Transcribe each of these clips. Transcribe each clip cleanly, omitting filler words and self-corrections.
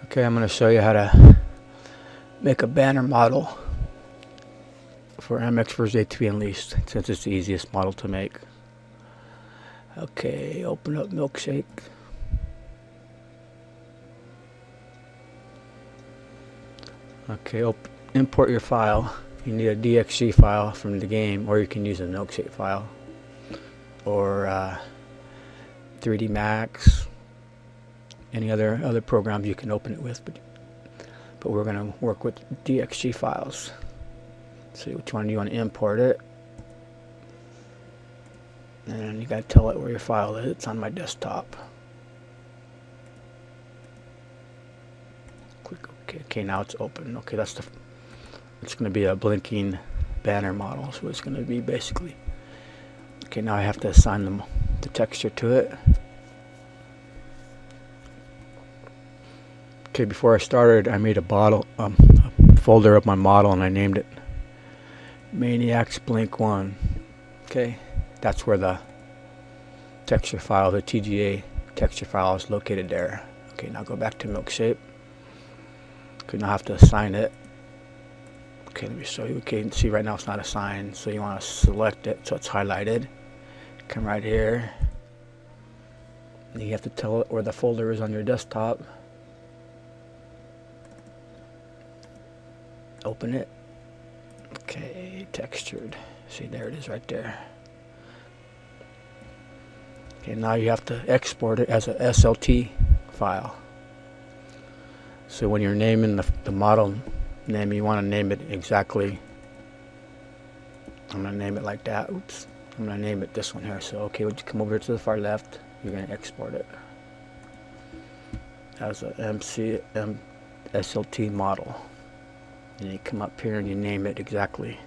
Okay, I'm going to show you how to make a banner model for Mx Vs Atv Unleashed, since it's the easiest model to make. Okay, open up Milkshape. Okay, import your file. You need a DXG file from the game, or you can use a Milkshape file, or 3D Max, any other programs you can open it with, but we're going to work with DXG files. See which one you want to import it, and you got to tell it where your file is. It's on my desktop. Click OK. Okay, now it's open. Okay, it's going to be a blinking banner model, so it's going to be basically. Okay, now I have to assign the texture to it. Okay, before I started, I made a folder of my model, and I named it Maniacs Blink 1. Okay, that's where the texture file, the TGA texture file, is located there. Okay, now go back to Milkshape. Okay, now I have to assign it. Okay, let me show you. Okay, you can see right now it's not assigned, so you want to select it so it's highlighted. Come right here, and you have to tell it where the folder is on your desktop. Open it. Okay, textured. See, there it is right there. Okay, now you have to export it as a SLT file. So when you're naming the model name, you want to name it exactly. I'm going to name it like that. Oops. I'm going to name it this one here. So, okay, would you come over to the far left? You're going to export it as a SLT model. And you come up here and you name it exactly.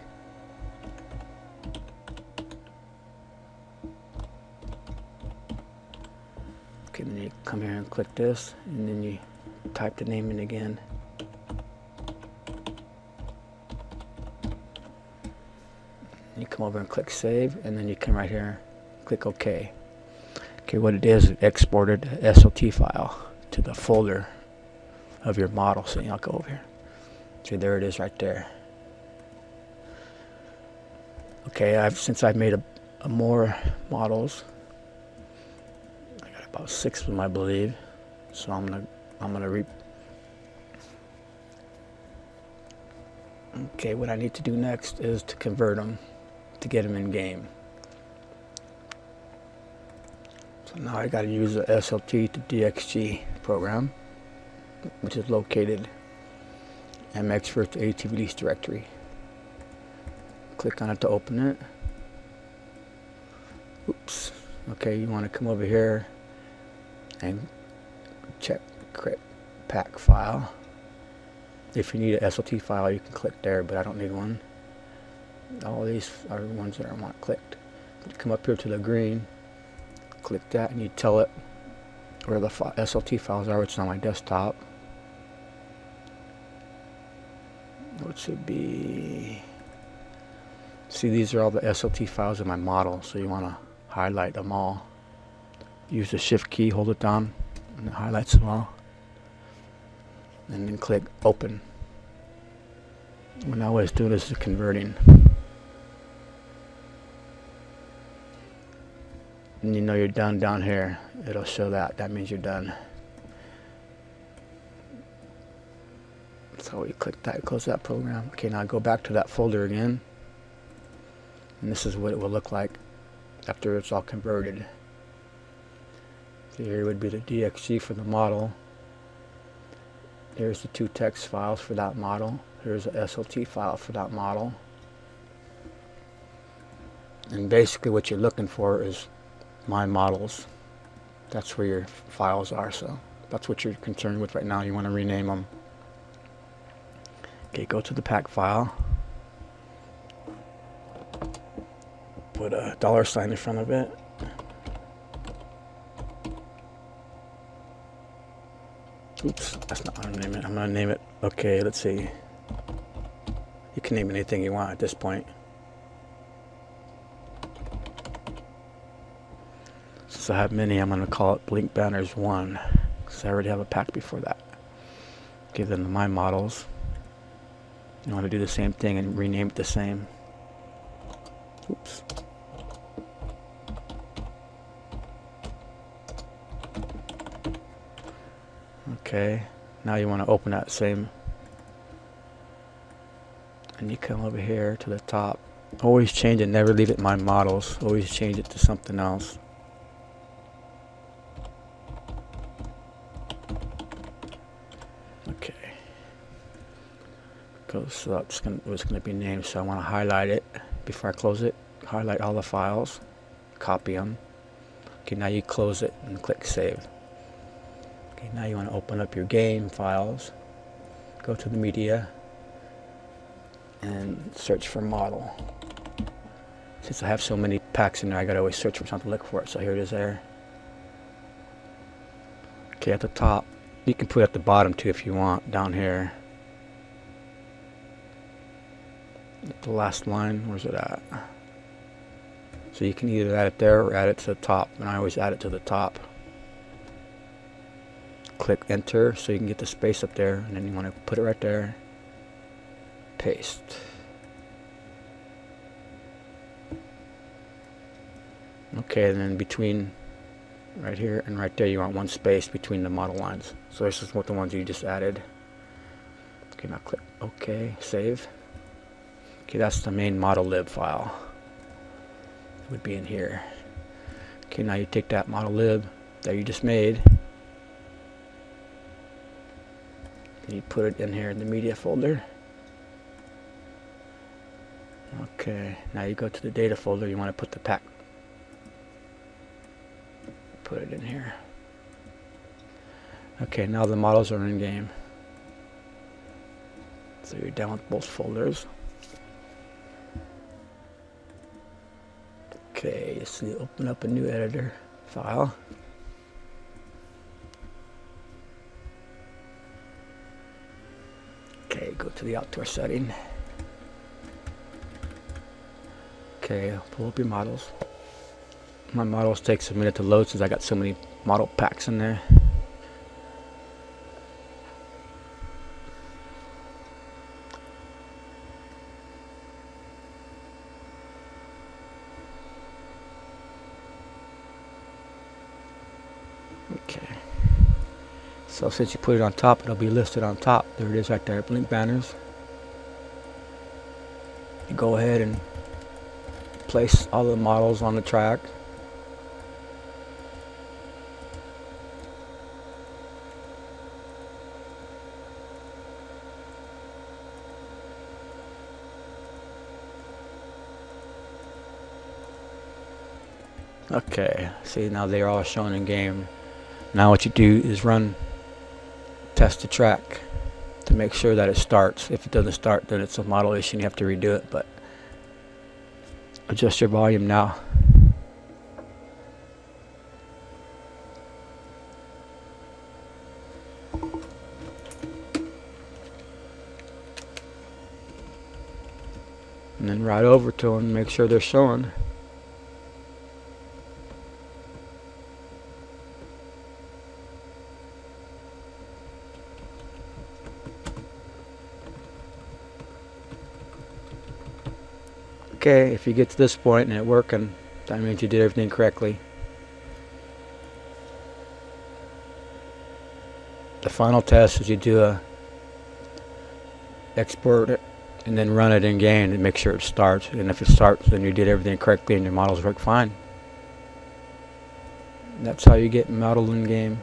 Okay, then you come here and click this, and then you type the name in again. You come over and click save, and then you come right here, click OK. Okay, what it is, it exported a SLT file to the folder of your model. So I'll go over here. See, there it is right there. Okay, since I've made a more models, I got about 6 of them, I believe. So I'm gonna Okay, what I need to do next is to convert them, to get them in game. So now I got to use the SLT to DXG program, which is located Mx Vs Atv Unleashed directory. Click on it to open it. Oops. Okay, you want to come over here and check create pack file. If you need an SLT file, you can click there, but I don't need one. All these are the ones that I want clicked. You come up here to the green, click that, and you tell it where the SLT files are, which is on my desktop. What should be? See, these are all the SLT files in my model, so you want to highlight them all. Use the shift key, hold it down, and it highlights them all. And then click open. Now what it's doing is converting. And you know you're done down here. It'll show that. That means you're done. So you click that, close that program. Okay, now go back to that folder again. And this is what it will look like after it's all converted. So here would be the DXG for the model. Here's the 2 text files for that model. Here's a SLT file for that model. And basically what you're looking for is my models. That's where your files are, so that's what you're concerned with right now. You want to rename them. Okay, go to the pack file. Put a $sign in front of it. Oops, that's not what I'm naming it. I'm going to name it. Okay, let's see. You can name anything you want at this point. Since I have many, I'm going to call it Blink Banners 1, because I already have a pack before that. Give them the My Models. You want to do the same thing and rename it the same. Oops. Okay, now you want to open that same, and you come over here to the top. Always change it, never leave it My Models. Always change it to something else. Okay. So that's what's going to be named. So I want to highlight it before I close it. Highlight all the files, copy them. Okay, now you close it and click Save. Okay, now you want to open up your game files. Go to the media and search for model. Since I have so many packs in there, I gotta always search for something to look for it. So here it is there. Okay, at the top, you can put it at the bottom too if you want, down here. At the last line, where's it at? So you can either add it there or add it to the top, and I always add it to the top. Click enter so you can get the space up there, and then you want to put it right there. Paste. Okay, and then between right here and right there you want one space between the model lines. So this is what the ones you just added. Okay, now click OK, save. Okay, that's the main model lib file. It would be in here. Okay, now you take that model lib that you just made and you put it in here in the media folder. Okay, now you go to the data folder. You want to put the pack. Put it in here. Okay, now the models are in game. So you're done with both folders. Okay, just need to open up a new editor file. Okay, go to the outdoor setting. Okay, pull up your models. My models takes a minute to load since I got so many model packs in there. Okay. So since you put it on top, it'll be listed on top. There it is right there, blink banners. You go ahead and place all the models on the track. Okay, see, now they're all shown in game. Now what you do is run test the track to make sure that it starts. If it doesn't start, then it's a model issue and you have to redo it. But adjust your volume now. And then ride over to them and make sure they're showing. Okay, if you get to this point and it's working, that means you did everything correctly. The final test is you do export it and then run it in game to make sure it starts. And if it starts, then you did everything correctly and your models work fine. And that's how you get model in game.